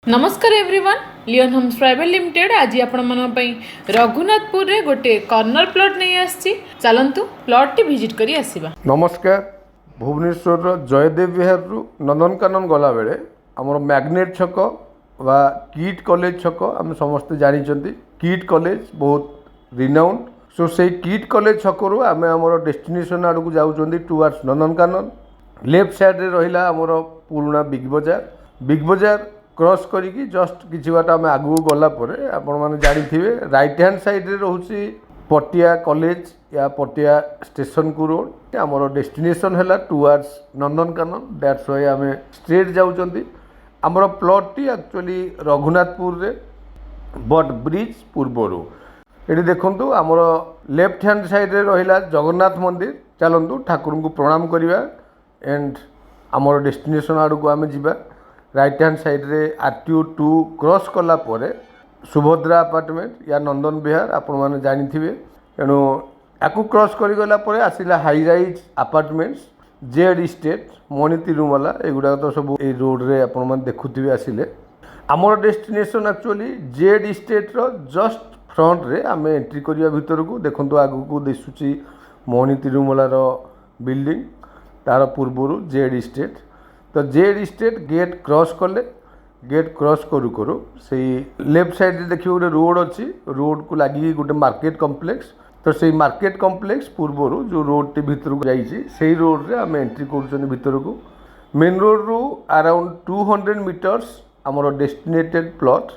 नमस्कार everyone Leon Homes private limited आज आपण रघुनाथपुर रे गोटे कॉर्नर प्लॉट नहीं आसी चलतु प्लॉट टी विजिट करी आसीबा। नमस्कार भुवनेश्वर जयदेव विहार रु नंदनकानन गला बेले आमर मैग्नेट छक वा किट कॉलेज छक आम समस्त जानी किट कॉलेज बहुत रिनाउंड सो से किट कॉलेज छक रु आम आमर डेस्टिनेशन आड़ को जाऊँ टुवर्ड्स नंदनकानन लेफ्ट साइड रे रहिला आमर पुराना बिग बजार क्रॉस करी जस्ट किसी बाट आम आगू गला आपण मैंने जानी राइट हैंड साइड रे रोचे पटिया कॉलेज या पटिया स्टेशन को रोड आमर डेस्टिनेशन है टुवर्ड्स नंदनकानन दैट्स वाई आम स्ट्रेट जाऊँच आमर प्लॉट टी एक्चुअली रघुनाथपुर रे बट ब्रिज पूर्वर ये देखु आमर लेफ्ट हैंड साइड रे रहिला जगन्नाथ मंदिर चलतु ठाकुर को प्रणाम करवा एंड आमर डेस्टिनेशन आड़ को आम जा राइट हैंड साइड रे आरटीओ 2 क्रॉस कला परे सुभद्रा अपार्टमेंट या नंदन विहार आपण मैंने जानी तेणु या क्रॉस करगला आसला high rise apartments Jade Estate Mani Tirumala एगुड़ा तो सब ये रोड रे आपण मैंने देखुवे आसिले आमर डेस्टिनेशन एक्चुअली जेड इस्टेट रो जस्ट फ्रंट रे आम एंट्री करवा भितर को देखो आगू को दिशुची मणि तिरुमलार बिल्डिंग तार पूर्वर जेड इस्टेट तो जेड स्टेट गेट क्रॉस कले गेट क्रॉस करू करू से लेफ्ट साइड देखिए गोटे रोड अच्छी रोड को लगी गोटे मार्केट कॉम्प्लेक्स तो से मार्केट कॉम्प्लेक्स पूर्वर जो रोड टी भीतर को जाइए रोड रे आम एंट्री कर को मेन रोड रू अराउंड 200 मीटर्स आमर डेस्टिनेटेड प्लॉट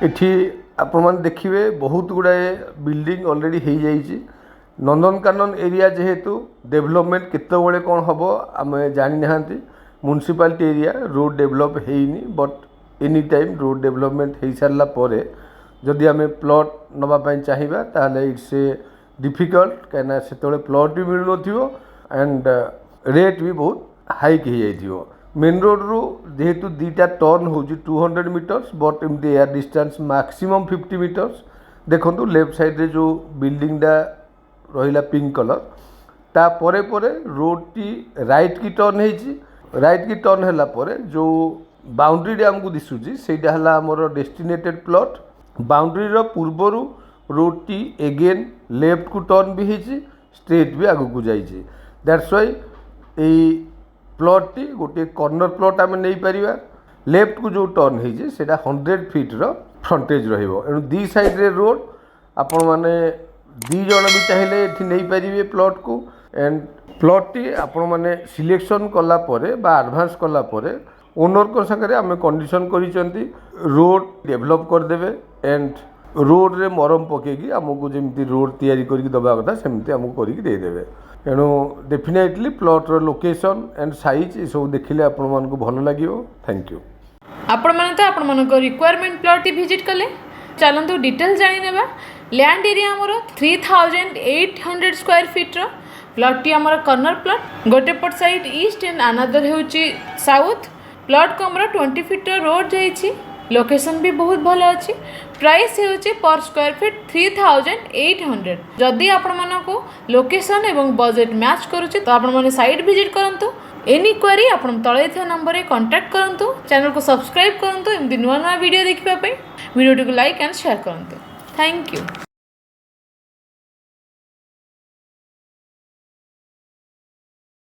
इठी आपण मैंने देखिए बहुत गुड़ाए बिल्डिंग ऑलरेडी हो जाइए नंदनकानन एरिया जेहेतु डेवलपमेंट केतबेले कौन हम आम जानी ना म्युनिसिपालिटी एरिया रोड डेवलप होनी but any time road development हो सारा पर जदि आम प्लॉट नापी चाहिए ताहले इट्स ए डिफिकल्ट कहीं से प्लॉट भी मिलू न एंड रेट भी बहुत हाइक हो मेन रोड रू जेहेतु दीटा टर्न हो 200 मीटर्स बट एमती एयर डिस्टेंस मैक्सिमम 50 मीटर्स देखो लेफ्ट साइड रे जो बिल्डिंगटा रहिला पिंक कलर ता परे परे रोड टी राइट की टर्न होती राइट की टर्न है पर जो बाउंड्री आमको दिशुची सेटा है आमर डेस्टिनेटेड प्लॉट बाउंड्री पूर्वर रोड टी एगेन लेफ्ट को टर्न भी होती स्ट्रेट भी आगू को जाइए दैट्स वाई यही प्लॉट टी गोटे कॉर्नर प्लॉट आम नहीं पारिबा लेफ्ट को जो टर्न होती से 100 फीट रो फ्रंटेज रहिबो दी साइड रे रोड आपण माने दी जन भी चाहिए ये नहीं पारे प्लॉट को एंड प्लॉट टी आपण मैंने सिलेक्शन कला परे बा एडवांस कला परे ओनर को संगे आम कंडीशन करिसेंती रोड डेवलप करदेवे एंड रोड रे मरम पकेगी आमको जमी रोड तैयारी करके दबा कथा सेमती आमको करके देदेवे तेणु डेफिनेटली प्लॉट रो लोकेशन एंड साइज ये सब देखिले आपण मानक भल लागियो थैंक यू आपण माने तो आपण मानक रिक्वायरमेंट प्लॉट विजिट कले चलतु डिटेल जानी नेबा लैंड एरिया हमर 3800 स्क्वायर फीट रो प्लॉट टी आमर कॉर्नर प्लॉट गोटे पट साइड ईस्ट एंड अनदर होची साउथ प्लॉट को आमर 20 फीट रोड जाइछि लोकेशन भी बहुत भल अच्छी प्राइस होची पर स्क्वायर फीट 3800 जदि आपण मानको लोकेशन एवं बजेट मैच करूची तो आपण माने साइट विजिट करंतु एनी क्वेरी आपण तळे थे नंबर रे कांटेक्ट करंतु चैनल को सब्सक्राइब करंतु एमदी नुवा नुवा वीडियो देखिबा पई वीडियो को लाइक एंड शेयर करंतु थैंक यू।